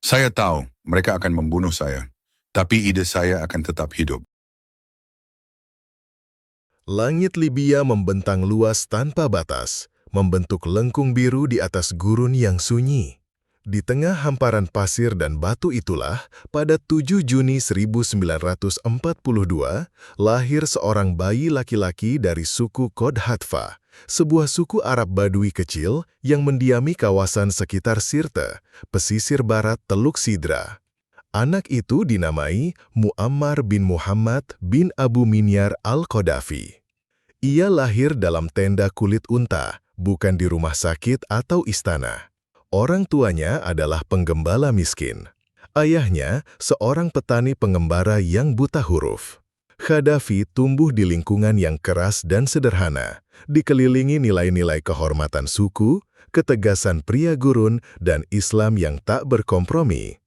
Saya tahu mereka akan membunuh saya, tapi ide saya akan tetap hidup. Langit Libya membentang luas tanpa batas, membentuk lengkung biru di atas gurun yang sunyi. Di tengah hamparan pasir dan batu itulah, pada 7 Juni 1942, lahir seorang bayi laki-laki dari suku Kodhatfa, sebuah suku Arab Badui kecil yang mendiami kawasan sekitar Sirte, pesisir barat Teluk Sidra. Anak itu dinamai Muammar bin Muhammad bin Abu Minyar al-Qaddafi. Ia lahir dalam tenda kulit unta, bukan di rumah sakit atau istana. Orang tuanya adalah penggembala miskin. Ayahnya seorang petani pengembara yang buta huruf. Qaddafi tumbuh di lingkungan yang keras dan sederhana, dikelilingi nilai-nilai kehormatan suku, ketegasan pria gurun, dan Islam yang tak berkompromi.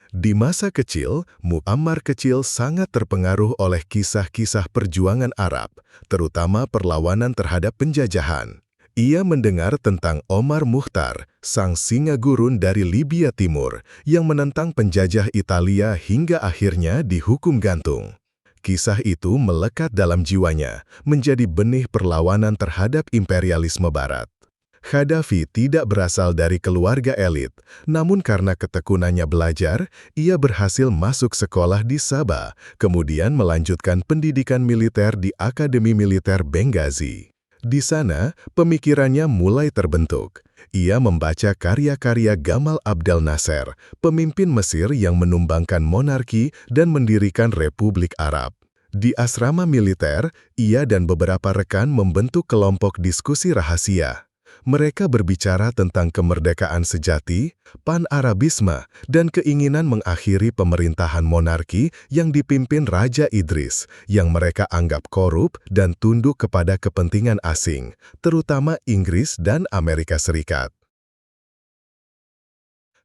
Di masa kecil, Muammar kecil sangat terpengaruh oleh kisah-kisah perjuangan Arab, terutama perlawanan terhadap penjajahan. Ia mendengar tentang Omar Mukhtar, sang singa gurun dari Libya Timur, yang menentang penjajah Italia hingga akhirnya dihukum gantung. Kisah itu melekat dalam jiwanya, menjadi benih perlawanan terhadap imperialisme Barat. Qaddafi tidak berasal dari keluarga elit, namun karena ketekunannya belajar, ia berhasil masuk sekolah di Sabah, kemudian melanjutkan pendidikan militer di Akademi Militer Benghazi. Di sana, pemikirannya mulai terbentuk. Ia membaca karya-karya Gamal Abdel Nasser, pemimpin Mesir yang menumbangkan monarki dan mendirikan Republik Arab. Di asrama militer, ia dan beberapa rekan membentuk kelompok diskusi rahasia. Mereka berbicara tentang kemerdekaan sejati, pan-Arabisme, dan keinginan mengakhiri pemerintahan monarki yang dipimpin Raja Idris, yang mereka anggap korup dan tunduk kepada kepentingan asing, terutama Inggris dan Amerika Serikat.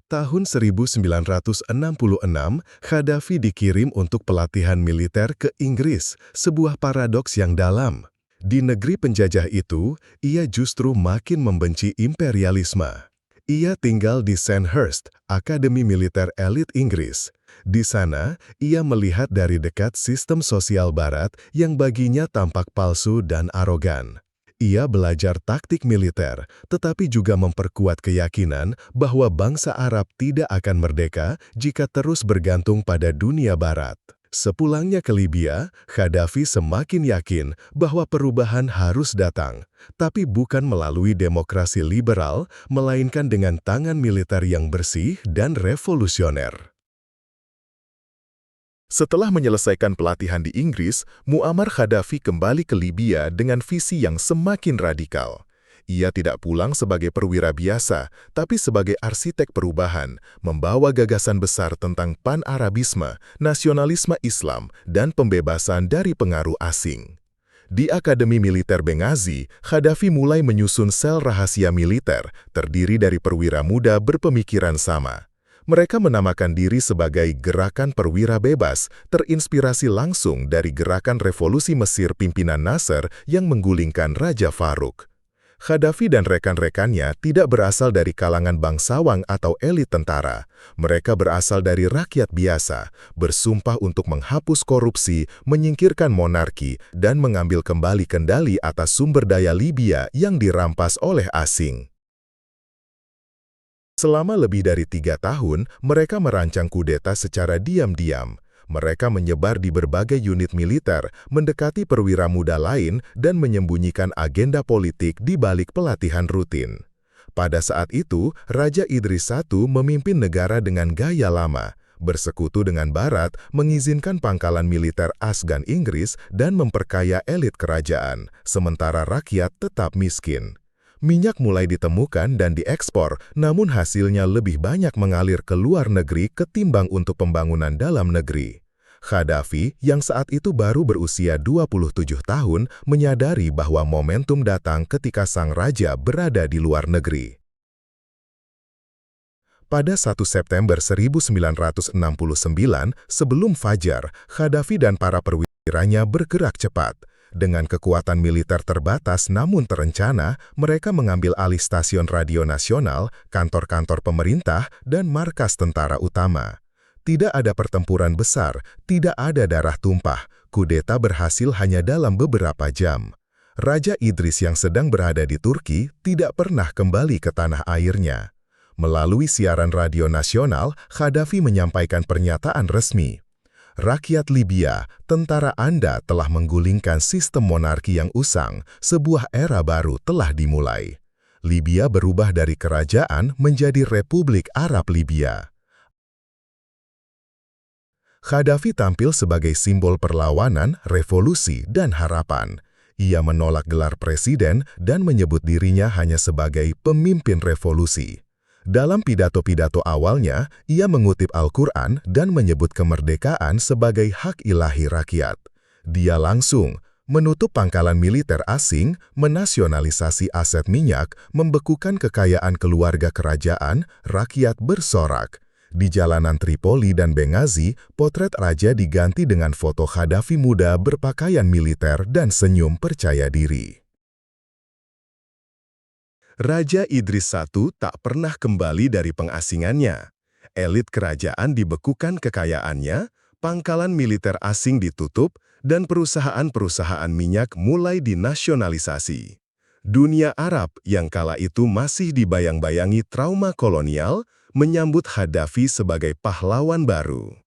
Tahun 1966, Qaddafi dikirim untuk pelatihan militer ke Inggris, sebuah paradoks yang dalam. Di negeri penjajah itu, ia justru makin membenci imperialisme. Ia tinggal di Sandhurst, Akademi Militer Elit Inggris. Di sana, ia melihat dari dekat sistem sosial Barat yang baginya tampak palsu dan arogan. Ia belajar taktik militer, tetapi juga memperkuat keyakinan bahwa bangsa Arab tidak akan merdeka jika terus bergantung pada dunia Barat. Sepulangnya ke Libya, Qaddafi semakin yakin bahwa perubahan harus datang, tapi bukan melalui demokrasi liberal, melainkan dengan tangan militer yang bersih dan revolusioner. Setelah menyelesaikan pelatihan di Inggris, Muammar Qaddafi kembali ke Libya dengan visi yang semakin radikal. Ia tidak pulang sebagai perwira biasa, tapi sebagai arsitek perubahan, membawa gagasan besar tentang pan-Arabisme, nasionalisme Islam, dan pembebasan dari pengaruh asing. Di Akademi Militer Benghazi, Qaddafi mulai menyusun sel rahasia militer, terdiri dari perwira muda berpemikiran sama. Mereka menamakan diri sebagai Gerakan Perwira Bebas, terinspirasi langsung dari gerakan revolusi Mesir pimpinan Nasser yang menggulingkan Raja Farouk. Qaddafi dan rekan-rekannya tidak berasal dari kalangan bangsawan atau elit tentara. Mereka berasal dari rakyat biasa, bersumpah untuk menghapus korupsi, menyingkirkan monarki, dan mengambil kembali kendali atas sumber daya Libya yang dirampas oleh asing. Selama lebih dari 3 tahun, mereka merancang kudeta secara diam-diam. Mereka menyebar di berbagai unit militer, mendekati perwira muda lain, dan menyembunyikan agenda politik di balik pelatihan rutin. Pada saat itu, Raja Idris I memimpin negara dengan gaya lama, bersekutu dengan Barat, mengizinkan pangkalan militer Afgan Inggris, dan memperkaya elit kerajaan, sementara rakyat tetap miskin. Minyak mulai ditemukan dan diekspor, namun hasilnya lebih banyak mengalir ke luar negeri ketimbang untuk pembangunan dalam negeri. Qaddafi, yang saat itu baru berusia 27 tahun, menyadari bahwa momentum datang ketika sang raja berada di luar negeri. Pada 1 September 1969, sebelum Fajar, Qaddafi dan para perwiranya bergerak cepat. Dengan kekuatan militer terbatas namun terencana, mereka mengambil alih stasiun radio nasional, kantor-kantor pemerintah, dan markas tentara utama. Tidak ada pertempuran besar, tidak ada darah tumpah. Kudeta berhasil hanya dalam beberapa jam. Raja Idris yang sedang berada di Turki tidak pernah kembali ke tanah airnya. Melalui siaran radio nasional, Gaddafi menyampaikan pernyataan resmi. Rakyat Libya, tentara Anda telah menggulingkan sistem monarki yang usang, sebuah era baru telah dimulai. Libya berubah dari kerajaan menjadi Republik Arab Libya. Gaddafi tampil sebagai simbol perlawanan, revolusi, dan harapan. Ia menolak gelar presiden dan menyebut dirinya hanya sebagai pemimpin revolusi. Dalam pidato-pidato awalnya, ia mengutip Al-Quran dan menyebut kemerdekaan sebagai hak ilahi rakyat. Dia langsung menutup pangkalan militer asing, menasionalisasi aset minyak, membekukan kekayaan keluarga kerajaan, rakyat bersorak. Di jalanan Tripoli dan Benghazi, potret raja diganti dengan foto Gaddafi muda berpakaian militer dan senyum percaya diri. Raja Idris I tak pernah kembali dari pengasingannya. Elit kerajaan dibekukan kekayaannya, pangkalan militer asing ditutup, dan perusahaan-perusahaan minyak mulai dinasionalisasi. Dunia Arab yang kala itu masih dibayang-bayangi trauma kolonial, menyambut Gaddafi sebagai pahlawan baru.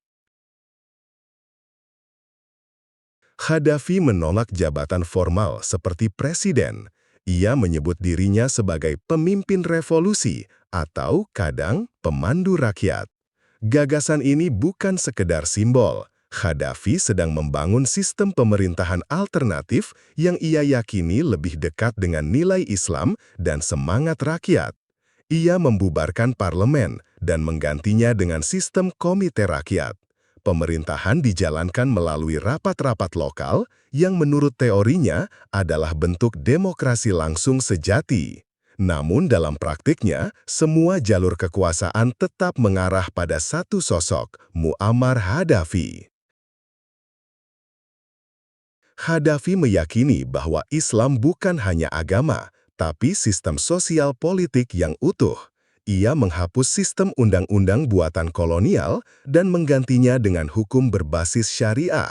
Gaddafi menolak jabatan formal seperti presiden. Ia menyebut dirinya sebagai pemimpin revolusi atau kadang pemandu rakyat. Gagasan ini bukan sekedar simbol. Gaddafi sedang membangun sistem pemerintahan alternatif yang ia yakini lebih dekat dengan nilai Islam dan semangat rakyat. Ia membubarkan parlemen dan menggantinya dengan sistem komite rakyat. Pemerintahan dijalankan melalui rapat-rapat lokal yang menurut teorinya adalah bentuk demokrasi langsung sejati. Namun dalam praktiknya, semua jalur kekuasaan tetap mengarah pada satu sosok, Muammar Gaddafi. Gaddafi meyakini bahwa Islam bukan hanya agama, tapi sistem sosial politik yang utuh. Ia menghapus sistem undang-undang buatan kolonial dan menggantinya dengan hukum berbasis syariah.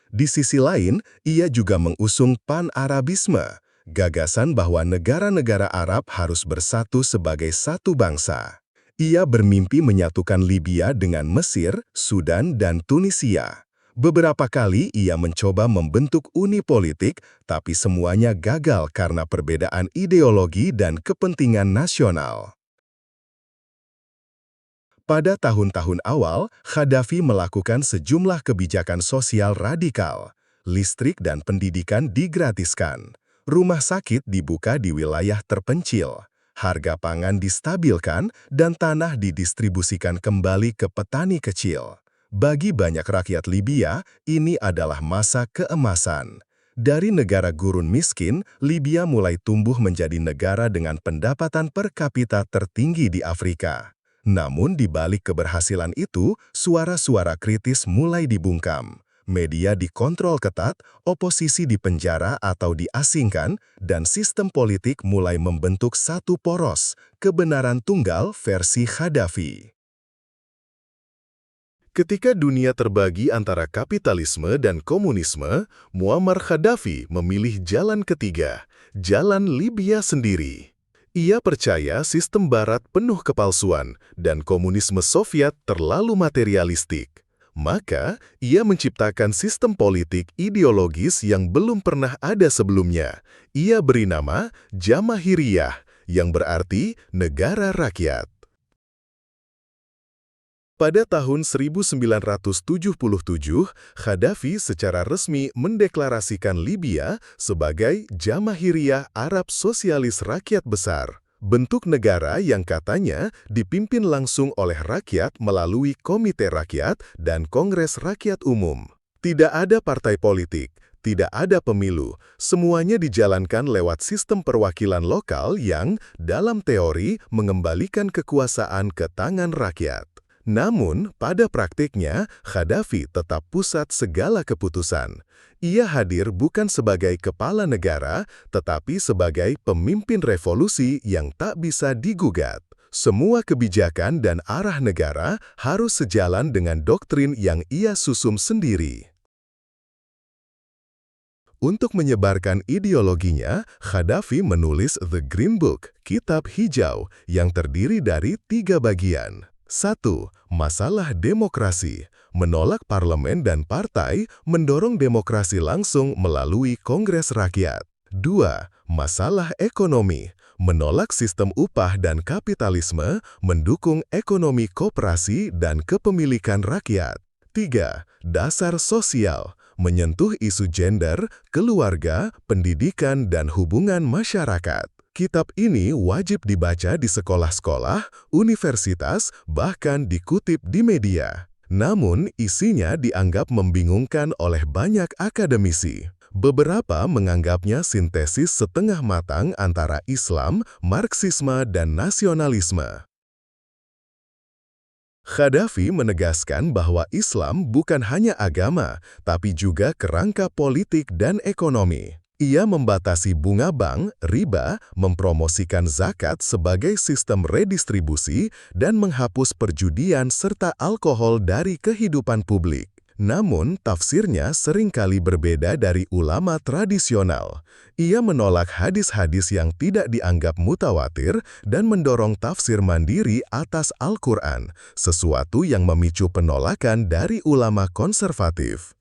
Di sisi lain, ia juga mengusung pan-Arabisme, gagasan bahwa negara-negara Arab harus bersatu sebagai satu bangsa. Ia bermimpi menyatukan Libya dengan Mesir, Sudan, dan Tunisia. Beberapa kali ia mencoba membentuk uni politik, tapi semuanya gagal karena perbedaan ideologi dan kepentingan nasional. Pada tahun-tahun awal, Gaddafi melakukan sejumlah kebijakan sosial radikal. Listrik dan pendidikan digratiskan. Rumah sakit dibuka di wilayah terpencil. Harga pangan distabilkan dan tanah didistribusikan kembali ke petani kecil. Bagi banyak rakyat Libya, ini adalah masa keemasan. Dari negara gurun miskin, Libya mulai tumbuh menjadi negara dengan pendapatan per kapita tertinggi di Afrika. Namun di balik keberhasilan itu, suara-suara kritis mulai dibungkam. Media dikontrol ketat, oposisi dipenjara atau diasingkan, dan sistem politik mulai membentuk satu poros, kebenaran tunggal versi Gaddafi. Ketika dunia terbagi antara kapitalisme dan komunisme, Muammar Gaddafi memilih jalan ketiga, jalan Libya sendiri. Ia percaya sistem Barat penuh kepalsuan dan komunisme Soviet terlalu materialistik. Maka, ia menciptakan sistem politik ideologis yang belum pernah ada sebelumnya. Ia beri nama Jamahiriyah, yang berarti negara rakyat. Pada tahun 1977, Gaddafi secara resmi mendeklarasikan Libya sebagai Jamahiriyah Arab Sosialis Rakyat Besar, bentuk negara yang katanya dipimpin langsung oleh rakyat melalui Komite Rakyat dan Kongres Rakyat Umum. Tidak ada partai politik, tidak ada pemilu, semuanya dijalankan lewat sistem perwakilan lokal yang, dalam teori, mengembalikan kekuasaan ke tangan rakyat. Namun, pada praktiknya, Gaddafi tetap pusat segala keputusan. Ia hadir bukan sebagai kepala negara, tetapi sebagai pemimpin revolusi yang tak bisa digugat. Semua kebijakan dan arah negara harus sejalan dengan doktrin yang ia susun sendiri. Untuk menyebarkan ideologinya, Gaddafi menulis The Green Book, Kitab Hijau, yang terdiri dari 3 bagian. 1. Masalah demokrasi. Menolak parlemen dan partai, mendorong demokrasi langsung melalui Kongres Rakyat. 2. Masalah ekonomi. Menolak sistem upah dan kapitalisme, mendukung ekonomi koperasi dan kepemilikan rakyat. 3. Dasar sosial. Menyentuh isu gender, keluarga, pendidikan, dan hubungan masyarakat. Kitab ini wajib dibaca di sekolah-sekolah, universitas, bahkan dikutip di media. Namun, isinya dianggap membingungkan oleh banyak akademisi. Beberapa menganggapnya sintesis setengah matang antara Islam, Marxisme, dan nasionalisme. Gaddafi menegaskan bahwa Islam bukan hanya agama, tapi juga kerangka politik dan ekonomi. Ia membatasi bunga bank, riba, mempromosikan zakat sebagai sistem redistribusi, dan menghapus perjudian serta alkohol dari kehidupan publik. Namun, tafsirnya seringkali berbeda dari ulama tradisional. Ia menolak hadis-hadis yang tidak dianggap mutawatir dan mendorong tafsir mandiri atas Al-Quran, sesuatu yang memicu penolakan dari ulama konservatif.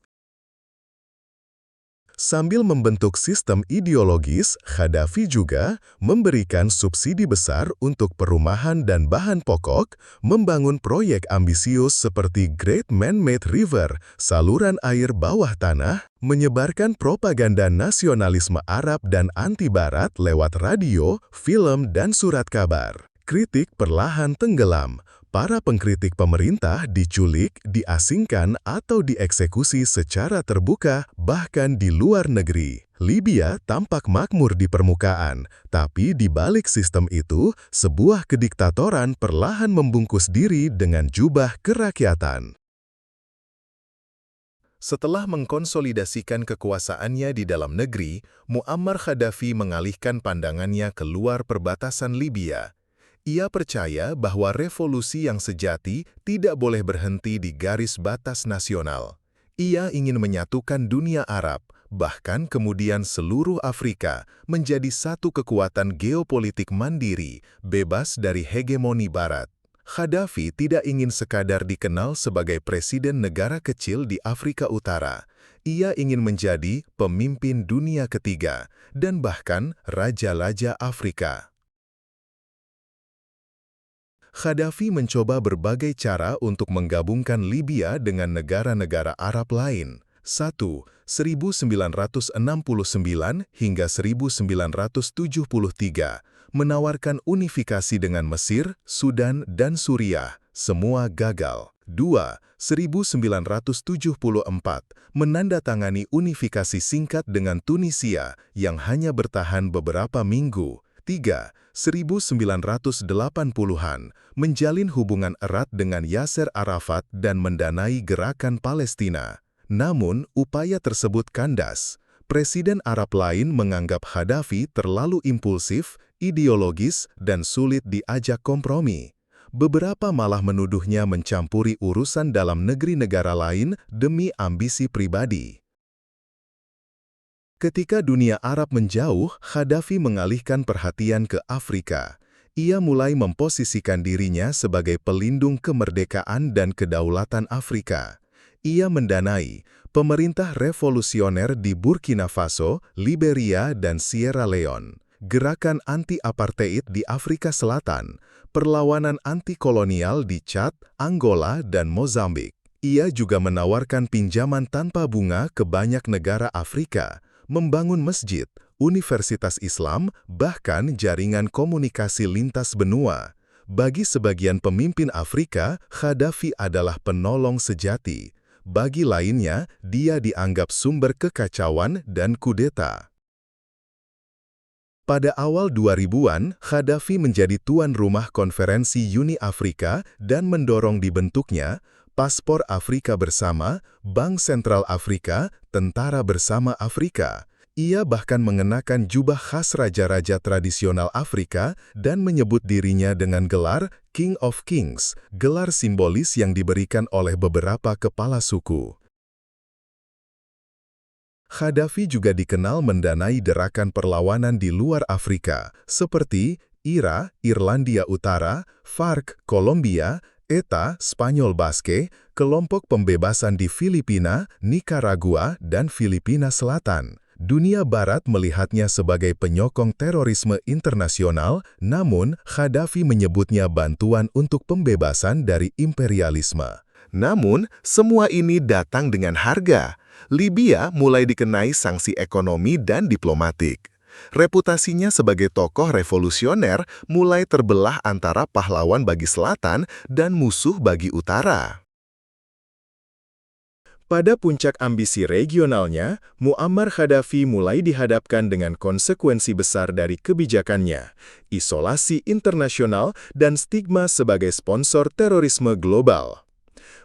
Sambil membentuk sistem ideologis, Gaddafi juga memberikan subsidi besar untuk perumahan dan bahan pokok, membangun proyek ambisius seperti Great Man-Made River, saluran air bawah tanah, menyebarkan propaganda nasionalisme Arab dan anti-Barat lewat radio, film, dan surat kabar. Kritik perlahan tenggelam. Para pengkritik pemerintah diculik, diasingkan, atau dieksekusi secara terbuka, bahkan di luar negeri. Libya tampak makmur di permukaan, tapi di balik sistem itu, sebuah kediktatoran perlahan membungkus diri dengan jubah kerakyatan. Setelah mengkonsolidasikan kekuasaannya di dalam negeri, Muammar Gaddafi mengalihkan pandangannya keluar perbatasan Libya. Ia percaya bahwa revolusi yang sejati tidak boleh berhenti di garis batas nasional. Ia ingin menyatukan dunia Arab, bahkan kemudian seluruh Afrika, menjadi satu kekuatan geopolitik mandiri, bebas dari hegemoni Barat. Gaddafi tidak ingin sekadar dikenal sebagai presiden negara kecil di Afrika Utara. Ia ingin menjadi pemimpin dunia ketiga, dan bahkan raja-raja Afrika. Gaddafi mencoba berbagai cara untuk menggabungkan Libya dengan negara-negara Arab lain. 1. 1969 hingga 1973, menawarkan unifikasi dengan Mesir, Sudan, dan Suriah, semua gagal. 2. 1974, menandatangani unifikasi singkat dengan Tunisia yang hanya bertahan beberapa minggu. 3. 1980-an, menjalin hubungan erat dengan Yasser Arafat dan mendanai gerakan Palestina. Namun, upaya tersebut kandas. Presiden Arab lain menganggap Gaddafi terlalu impulsif, ideologis, dan sulit diajak kompromi. Beberapa malah menuduhnya mencampuri urusan dalam negeri negara lain demi ambisi pribadi. Ketika dunia Arab menjauh, Gaddafi mengalihkan perhatian ke Afrika. Ia mulai memposisikan dirinya sebagai pelindung kemerdekaan dan kedaulatan Afrika. Ia mendanai pemerintah revolusioner di Burkina Faso, Liberia, dan Sierra Leone, gerakan anti-apartheid di Afrika Selatan, perlawanan anti-kolonial di Chad, Angola, dan Mozambik. Ia juga menawarkan pinjaman tanpa bunga ke banyak negara Afrika, membangun masjid, universitas Islam, bahkan jaringan komunikasi lintas benua. Bagi sebagian pemimpin Afrika, Gaddafi adalah penolong sejati. Bagi lainnya, dia dianggap sumber kekacauan dan kudeta. Pada awal 2000-an, Gaddafi menjadi tuan rumah konferensi Uni Afrika dan mendorong dibentuknya Paspor Afrika Bersama, Bank Sentral Afrika, Tentara Bersama Afrika. Ia bahkan mengenakan jubah khas raja-raja tradisional Afrika dan menyebut dirinya dengan gelar King of Kings, gelar simbolis yang diberikan oleh beberapa kepala suku. Gaddafi juga dikenal mendanai gerakan perlawanan di luar Afrika, seperti IRA, Irlandia Utara, FARC, Kolombia, ETA, Spanyol Basque, kelompok pembebasan di Filipina, Nicaragua, dan Filipina Selatan. Dunia Barat melihatnya sebagai penyokong terorisme internasional, namun Gaddafi menyebutnya bantuan untuk pembebasan dari imperialisme. Namun, semua ini datang dengan harga. Libya mulai dikenai sanksi ekonomi dan diplomatik. Reputasinya sebagai tokoh revolusioner mulai terbelah antara pahlawan bagi selatan dan musuh bagi utara. Pada puncak ambisi regionalnya, Muammar Gaddafi mulai dihadapkan dengan konsekuensi besar dari kebijakannya, isolasi internasional, dan stigma sebagai sponsor terorisme global.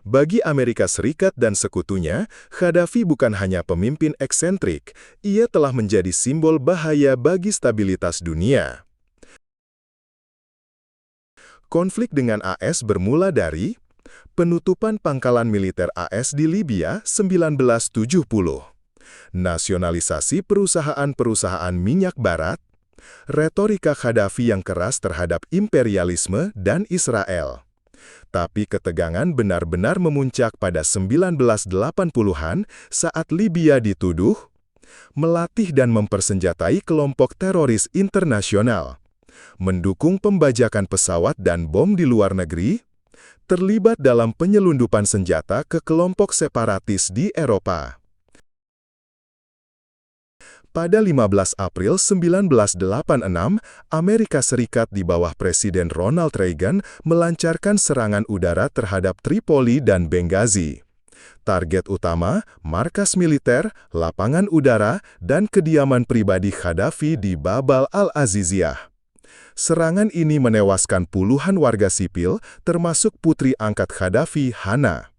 Bagi Amerika Serikat dan sekutunya, Gaddafi bukan hanya pemimpin eksentrik, ia telah menjadi simbol bahaya bagi stabilitas dunia. Konflik dengan AS bermula dari penutupan pangkalan militer AS di Libya 1970, nasionalisasi perusahaan-perusahaan minyak barat, retorika Gaddafi yang keras terhadap imperialisme dan Israel. Tapi ketegangan benar-benar memuncak pada 1980-an saat Libya dituduh melatih dan mempersenjatai kelompok teroris internasional, mendukung pembajakan pesawat dan bom di luar negeri, terlibat dalam penyelundupan senjata ke kelompok separatis di Eropa. Pada 15 April 1986, Amerika Serikat di bawah Presiden Ronald Reagan melancarkan serangan udara terhadap Tripoli dan Benghazi. Target utama, markas militer, lapangan udara, dan kediaman pribadi Gaddafi di Bab al-Aziziyah. Serangan ini menewaskan puluhan warga sipil, termasuk putri angkat Gaddafi, Hana.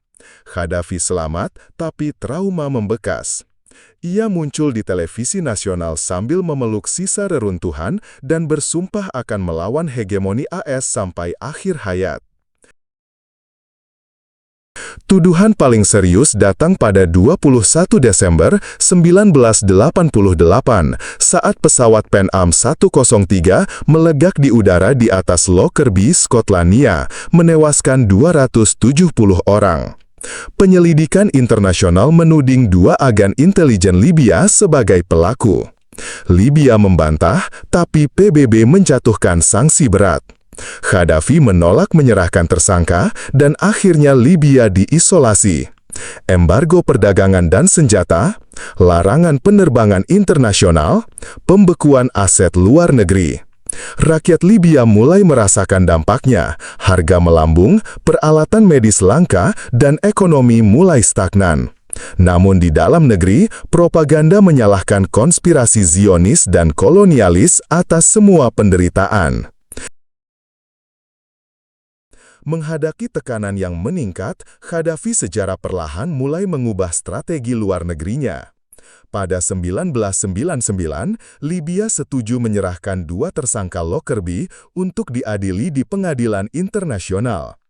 Gaddafi selamat, tapi trauma membekas. Ia muncul di televisi nasional sambil memeluk sisa reruntuhan dan bersumpah akan melawan hegemoni AS sampai akhir hayat. Tuduhan paling serius datang pada 21 Desember 1988 saat pesawat Pan Am 103 melegak di udara di atas Lockerbie, Skotlandia, menewaskan 270 orang. Penyelidikan internasional menuding 2 agen intelijen Libya sebagai pelaku. Libya membantah, tapi PBB menjatuhkan sanksi berat. Gaddafi menolak menyerahkan tersangka dan akhirnya Libya diisolasi. Embargo perdagangan dan senjata, larangan penerbangan internasional, pembekuan aset luar negeri. Rakyat Libya mulai merasakan dampaknya, harga melambung, peralatan medis langka, dan ekonomi mulai stagnan. Namun di dalam negeri, propaganda menyalahkan konspirasi Zionis dan kolonialis atas semua penderitaan. Menghadapi tekanan yang meningkat, Gaddafi secara perlahan mulai mengubah strategi luar negerinya. Pada 1999, Libya setuju menyerahkan 2 tersangka Lockerbie untuk diadili di pengadilan internasional.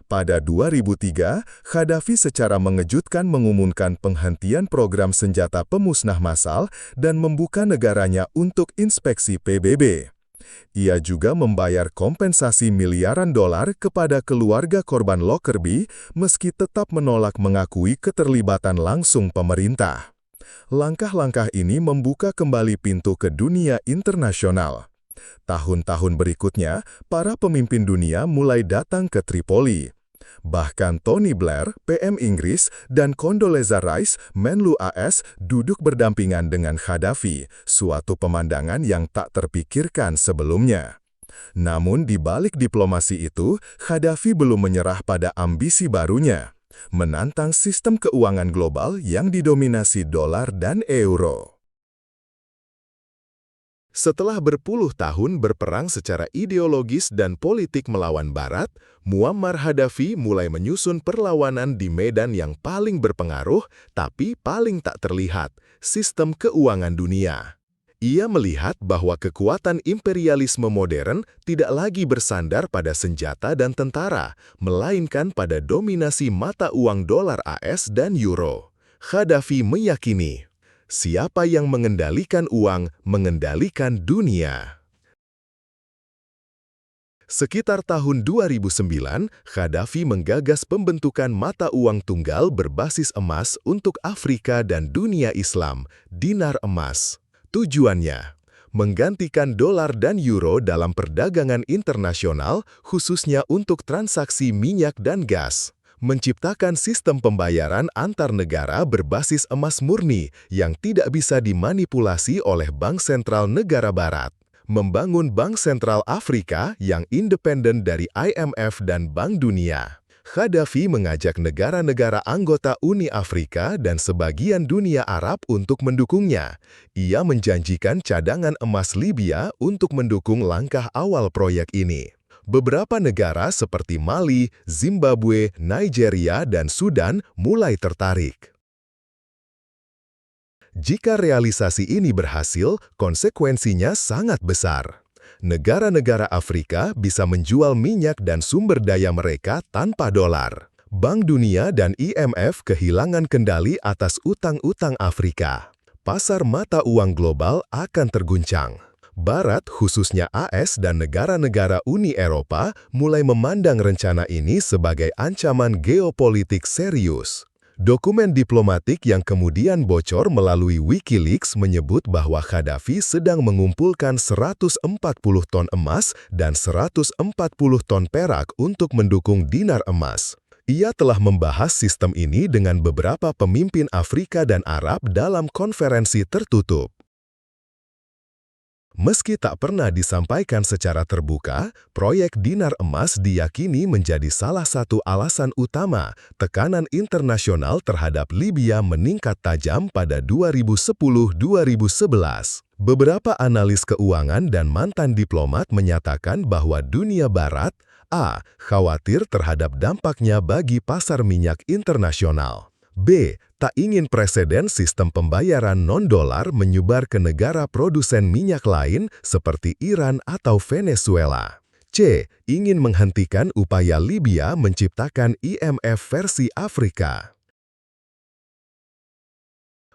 Pada 2003, Gaddafi secara mengejutkan mengumumkan penghentian program senjata pemusnah massal dan membuka negaranya untuk inspeksi PBB. Ia juga membayar kompensasi miliaran dolar kepada keluarga korban Lockerbie meski tetap menolak mengakui keterlibatan langsung pemerintah. Langkah-langkah ini membuka kembali pintu ke dunia internasional. Tahun-tahun berikutnya, para pemimpin dunia mulai datang ke Tripoli. Bahkan Tony Blair, PM Inggris, dan Condoleezza Rice, Menlu AS, duduk berdampingan dengan Gaddafi, suatu pemandangan yang tak terpikirkan sebelumnya. Namun di balik diplomasi itu, Gaddafi belum menyerah pada ambisi barunya, menantang sistem keuangan global yang didominasi dolar dan euro. Setelah berpuluh tahun berperang secara ideologis dan politik melawan Barat, Muammar Gaddafi mulai menyusun perlawanan di medan yang paling berpengaruh tapi paling tak terlihat, sistem keuangan dunia. Ia melihat bahwa kekuatan imperialisme modern tidak lagi bersandar pada senjata dan tentara, melainkan pada dominasi mata uang dolar AS dan euro. Gaddafi meyakini, siapa yang mengendalikan uang, mengendalikan dunia. Sekitar tahun 2009, Gaddafi menggagas pembentukan mata uang tunggal berbasis emas untuk Afrika dan dunia Islam, dinar emas. Tujuannya, menggantikan dolar dan euro dalam perdagangan internasional, khususnya untuk transaksi minyak dan gas. Menciptakan sistem pembayaran antar negara berbasis emas murni yang tidak bisa dimanipulasi oleh bank sentral negara barat. Membangun Bank Sentral Afrika yang independen dari IMF dan Bank Dunia. Gaddafi mengajak negara-negara anggota Uni Afrika dan sebagian dunia Arab untuk mendukungnya. Ia menjanjikan cadangan emas Libya untuk mendukung langkah awal proyek ini. Beberapa negara seperti Mali, Zimbabwe, Nigeria, dan Sudan mulai tertarik. Jika realisasi ini berhasil, konsekuensinya sangat besar. Negara-negara Afrika bisa menjual minyak dan sumber daya mereka tanpa dolar. Bank Dunia dan IMF kehilangan kendali atas utang-utang Afrika. Pasar mata uang global akan terguncang. Barat, khususnya AS dan negara-negara Uni Eropa, mulai memandang rencana ini sebagai ancaman geopolitik serius. Dokumen diplomatik yang kemudian bocor melalui Wikileaks menyebut bahwa Gaddafi sedang mengumpulkan 140 ton emas dan 140 ton perak untuk mendukung dinar emas. Ia telah membahas sistem ini dengan beberapa pemimpin Afrika dan Arab dalam konferensi tertutup. Meski tak pernah disampaikan secara terbuka, proyek dinar emas diyakini menjadi salah satu alasan utama tekanan internasional terhadap Libya meningkat tajam pada 2010-2011. Beberapa analis keuangan dan mantan diplomat menyatakan bahwa dunia barat khawatir terhadap dampaknya bagi pasar minyak internasional. B. Tak ingin preseden sistem pembayaran non-dolar menyebar ke negara produsen minyak lain seperti Iran atau Venezuela. C. Ingin menghentikan upaya Libya menciptakan IMF versi Afrika.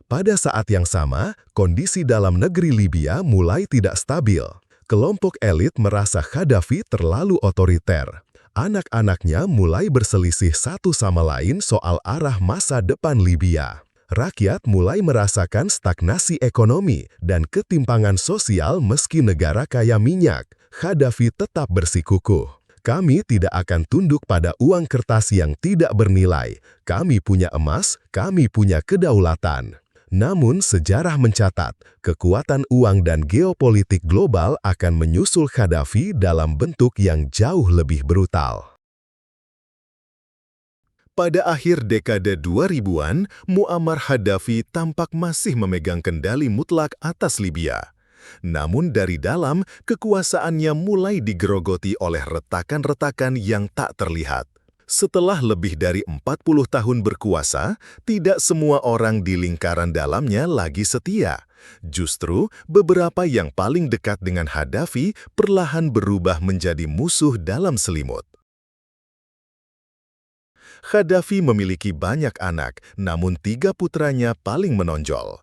Pada saat yang sama, kondisi dalam negeri Libya mulai tidak stabil. Kelompok elit merasa Gaddafi terlalu otoriter. Anak-anaknya mulai berselisih satu sama lain soal arah masa depan Libya. Rakyat mulai merasakan stagnasi ekonomi dan ketimpangan sosial meski negara kaya minyak. Gaddafi tetap bersikukuh. Kami tidak akan tunduk pada uang kertas yang tidak bernilai. Kami punya emas, kami punya kedaulatan. Namun sejarah mencatat, kekuatan uang dan geopolitik global akan menyusul Gaddafi dalam bentuk yang jauh lebih brutal. Pada akhir dekade 2000-an, Muammar Gaddafi tampak masih memegang kendali mutlak atas Libya. Namun dari dalam, kekuasaannya mulai digerogoti oleh retakan-retakan yang tak terlihat. Setelah lebih dari 40 tahun berkuasa, tidak semua orang di lingkaran dalamnya lagi setia. Justru, beberapa yang paling dekat dengan Gaddafi perlahan berubah menjadi musuh dalam selimut. Gaddafi memiliki banyak anak, namun 3 putranya paling menonjol.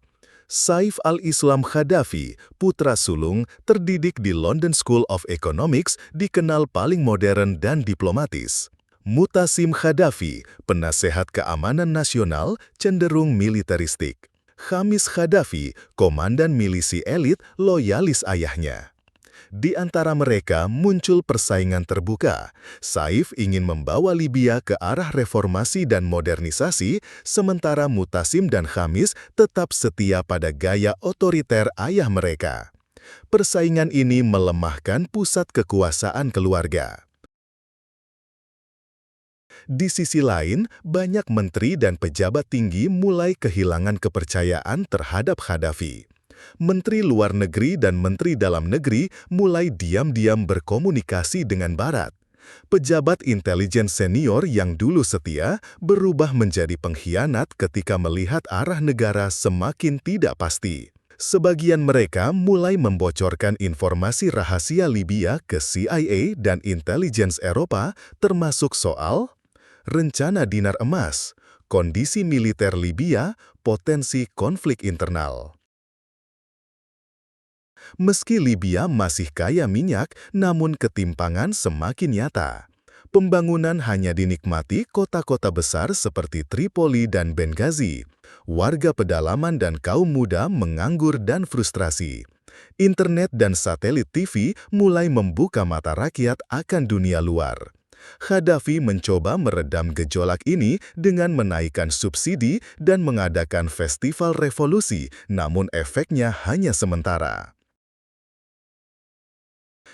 Saif al-Islam Gaddafi, putra sulung, terdidik di London School of Economics, dikenal paling modern dan diplomatis. Mutasim Gaddafi, penasehat keamanan nasional, cenderung militeristik. Khamis Gaddafi, komandan milisi elit, loyalis ayahnya. Di antara mereka muncul persaingan terbuka. Saif ingin membawa Libya ke arah reformasi dan modernisasi, sementara Mutasim dan Khamis tetap setia pada gaya otoriter ayah mereka. Persaingan ini melemahkan pusat kekuasaan keluarga. Di sisi lain, banyak menteri dan pejabat tinggi mulai kehilangan kepercayaan terhadap Gaddafi. Menteri Luar Negeri dan Menteri Dalam Negeri mulai diam-diam berkomunikasi dengan Barat. Pejabat intelijen senior yang dulu setia berubah menjadi pengkhianat ketika melihat arah negara semakin tidak pasti. Sebagian mereka mulai membocorkan informasi rahasia Libya ke CIA dan intelijen Eropa, termasuk soal rencana dinar emas, kondisi militer Libya, potensi konflik internal. Meski Libya masih kaya minyak, namun ketimpangan semakin nyata. Pembangunan hanya dinikmati kota-kota besar seperti Tripoli dan Benghazi. Warga pedalaman dan kaum muda menganggur dan frustrasi. Internet dan satelit TV mulai membuka mata rakyat akan dunia luar. Gaddafi mencoba meredam gejolak ini dengan menaikkan subsidi dan mengadakan festival revolusi, namun efeknya hanya sementara.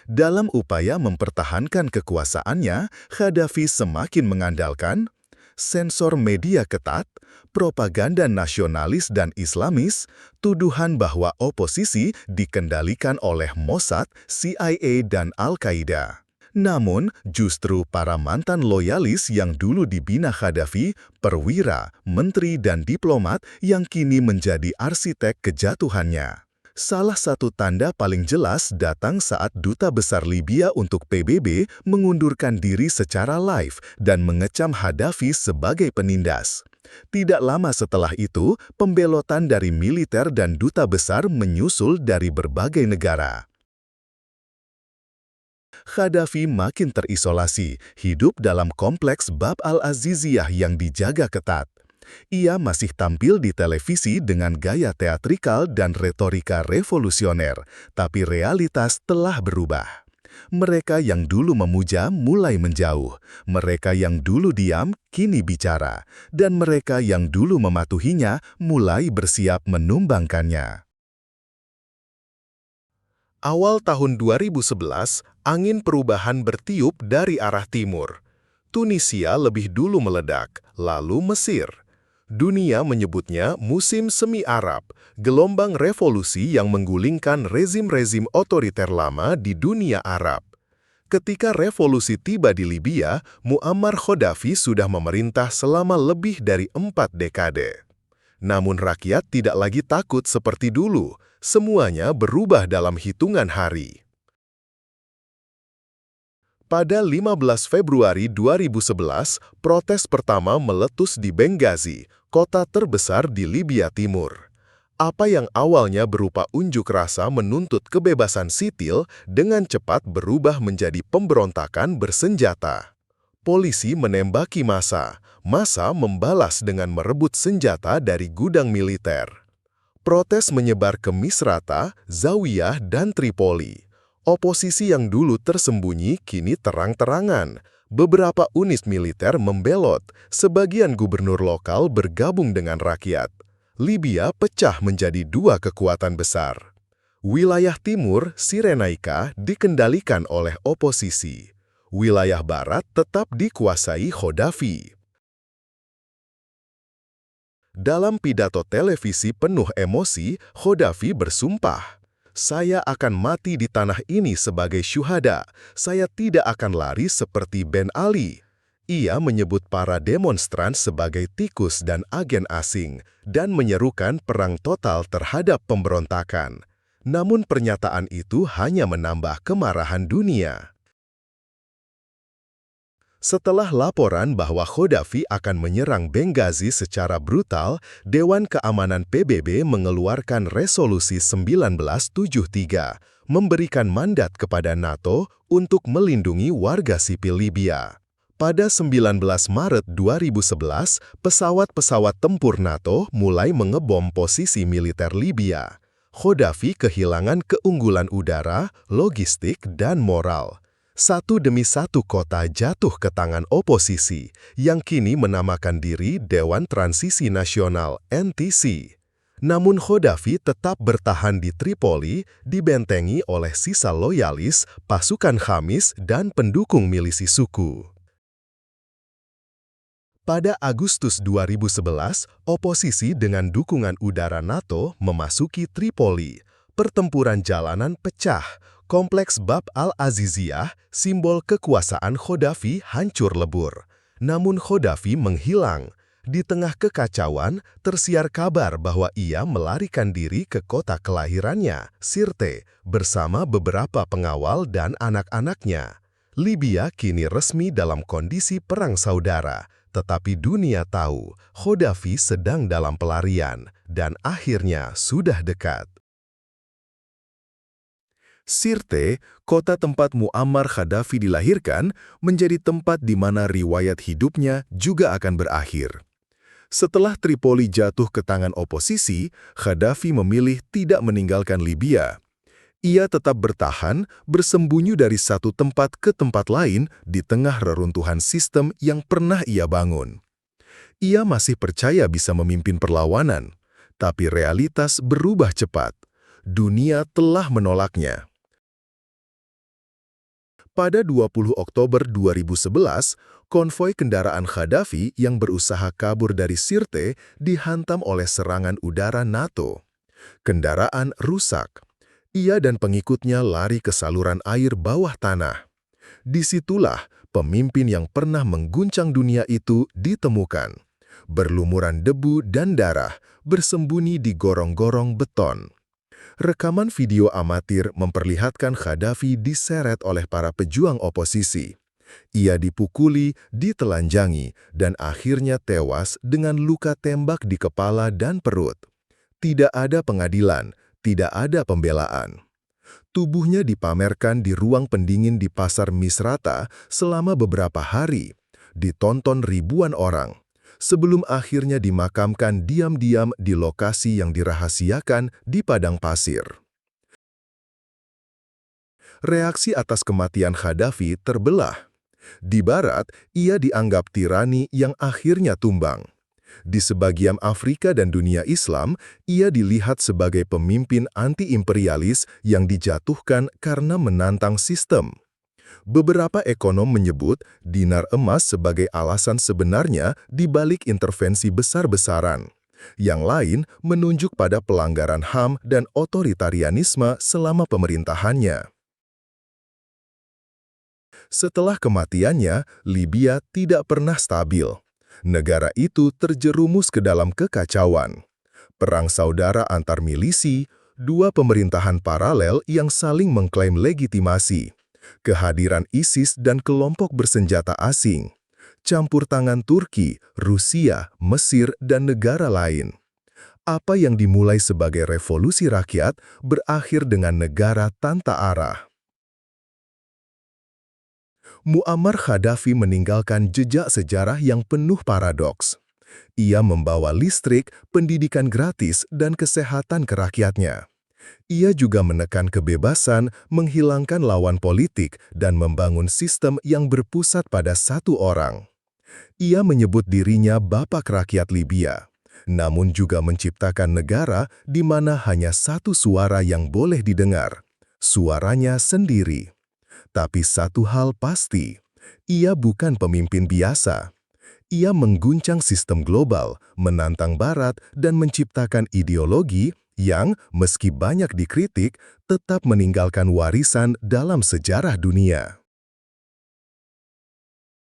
Dalam upaya mempertahankan kekuasaannya, Gaddafi semakin mengandalkan sensor media ketat, propaganda nasionalis dan Islamis, tuduhan bahwa oposisi dikendalikan oleh Mossad, CIA, dan Al-Qaeda. Namun, justru para mantan loyalis yang dulu dibina Gaddafi, perwira, menteri, dan diplomat yang kini menjadi arsitek kejatuhannya. Salah satu tanda paling jelas datang saat Duta Besar Libya untuk PBB mengundurkan diri secara live dan mengecam Gaddafi sebagai penindas. Tidak lama setelah itu, pembelotan dari militer dan duta besar menyusul dari berbagai negara. Gaddafi makin terisolasi, hidup dalam kompleks Bab al-Aziziyah yang dijaga ketat. Ia masih tampil di televisi dengan gaya teatrikal dan retorika revolusioner, tapi realitas telah berubah. Mereka yang dulu memuja mulai menjauh, mereka yang dulu diam kini bicara, dan mereka yang dulu mematuhinya mulai bersiap menumbangkannya. Awal tahun 2011, angin perubahan bertiup dari arah timur. Tunisia lebih dulu meledak, lalu Mesir. Dunia menyebutnya musim semi Arab, gelombang revolusi yang menggulingkan rezim-rezim otoriter lama di dunia Arab. Ketika revolusi tiba di Libya, Muammar Gaddafi sudah memerintah selama lebih dari 4 dekade. Namun rakyat tidak lagi takut seperti dulu, semuanya berubah dalam hitungan hari. Pada 15 Februari 2011, protes pertama meletus di Benghazi, kota terbesar di Libya Timur. Apa yang awalnya berupa unjuk rasa menuntut kebebasan sipil dengan cepat berubah menjadi pemberontakan bersenjata. Polisi menembaki massa membalas dengan merebut senjata dari gudang militer. Protes menyebar ke Misrata, Zawiyah, dan Tripoli. Oposisi yang dulu tersembunyi kini terang-terangan. Beberapa unit militer membelot, sebagian gubernur lokal bergabung dengan rakyat. Libya pecah menjadi 2 kekuatan besar. Wilayah timur, Cyrenaica, dikendalikan oleh oposisi. Wilayah barat tetap dikuasai Gaddafi. Dalam pidato televisi penuh emosi, Gaddafi bersumpah, "Saya akan mati di tanah ini sebagai syuhada. Saya tidak akan lari seperti Ben Ali." Ia menyebut para demonstran sebagai tikus dan agen asing, dan menyerukan perang total terhadap pemberontakan. Namun pernyataan itu hanya menambah kemarahan dunia. Setelah laporan bahwa Gaddafi akan menyerang Benghazi secara brutal, Dewan Keamanan PBB mengeluarkan resolusi 1973, memberikan mandat kepada NATO untuk melindungi warga sipil Libya. Pada 19 Maret 2011, pesawat-pesawat tempur NATO mulai mengebom posisi militer Libya. Gaddafi kehilangan keunggulan udara, logistik, dan moral. Satu demi satu kota jatuh ke tangan oposisi, yang kini menamakan diri Dewan Transisi Nasional (NTC). Namun Gaddafi tetap bertahan di Tripoli, dibentengi oleh sisa loyalis, pasukan Khamis, dan pendukung milisi suku. Pada Agustus 2011, oposisi dengan dukungan udara NATO memasuki Tripoli. Pertempuran jalanan pecah. Kompleks Bab al-Aziziyah, simbol kekuasaan Qaddafi, hancur lebur. Namun Qaddafi menghilang. Di tengah kekacauan, tersiar kabar bahwa ia melarikan diri ke kota kelahirannya, Sirte, bersama beberapa pengawal dan anak-anaknya. Libya kini resmi dalam kondisi perang saudara, tetapi dunia tahu Qaddafi sedang dalam pelarian dan akhirnya sudah dekat. Sirte, kota tempat Muammar Gaddafi dilahirkan, menjadi tempat di mana riwayat hidupnya juga akan berakhir. Setelah Tripoli jatuh ke tangan oposisi, Gaddafi memilih tidak meninggalkan Libya. Ia tetap bertahan, bersembunyi dari satu tempat ke tempat lain di tengah reruntuhan sistem yang pernah ia bangun. Ia masih percaya bisa memimpin perlawanan, tapi realitas berubah cepat. Dunia telah menolaknya. Pada 20 Oktober 2011, konvoi kendaraan Gaddafi yang berusaha kabur dari Sirte dihantam oleh serangan udara NATO. Kendaraan rusak. Ia dan pengikutnya lari ke saluran air bawah tanah. Disitulah pemimpin yang pernah mengguncang dunia itu ditemukan. Berlumuran debu dan darah, bersembunyi di gorong-gorong beton. Rekaman video amatir memperlihatkan Gaddafi diseret oleh para pejuang oposisi. Ia dipukuli, ditelanjangi, dan akhirnya tewas dengan luka tembak di kepala dan perut. Tidak ada pengadilan, tidak ada pembelaan. Tubuhnya dipamerkan di ruang pendingin di Pasar Misrata selama beberapa hari, ditonton ribuan orang, sebelum akhirnya dimakamkan diam-diam di lokasi yang dirahasiakan di padang pasir. Reaksi atas kematian Gaddafi terbelah. Di Barat, ia dianggap tirani yang akhirnya tumbang. Di sebagian Afrika dan dunia Islam, ia dilihat sebagai pemimpin anti-imperialis yang dijatuhkan karena menantang sistem. Beberapa ekonom menyebut dinar emas sebagai alasan sebenarnya di balik intervensi besar-besaran. Yang lain menunjuk pada pelanggaran HAM dan otoritarianisme selama pemerintahannya. Setelah kematiannya, Libya tidak pernah stabil. Negara itu terjerumus ke dalam kekacauan. Perang saudara antar milisi, dua pemerintahan paralel yang saling mengklaim legitimasi. Kehadiran ISIS dan kelompok bersenjata asing, campur tangan Turki, Rusia, Mesir, dan negara lain. Apa yang dimulai sebagai revolusi rakyat berakhir dengan negara tanpa arah. Muammar Gaddafi meninggalkan jejak sejarah yang penuh paradoks. Ia membawa listrik, pendidikan gratis, dan kesehatan ke rakyatnya. Ia juga menekan kebebasan, menghilangkan lawan politik, dan membangun sistem yang berpusat pada satu orang. Ia menyebut dirinya Bapak Rakyat Libya, namun juga menciptakan negara di mana hanya satu suara yang boleh didengar, suaranya sendiri. Tapi satu hal pasti, ia bukan pemimpin biasa. Ia mengguncang sistem global, menantang Barat, dan menciptakan ideologi yang, meski banyak dikritik, tetap meninggalkan warisan dalam sejarah dunia.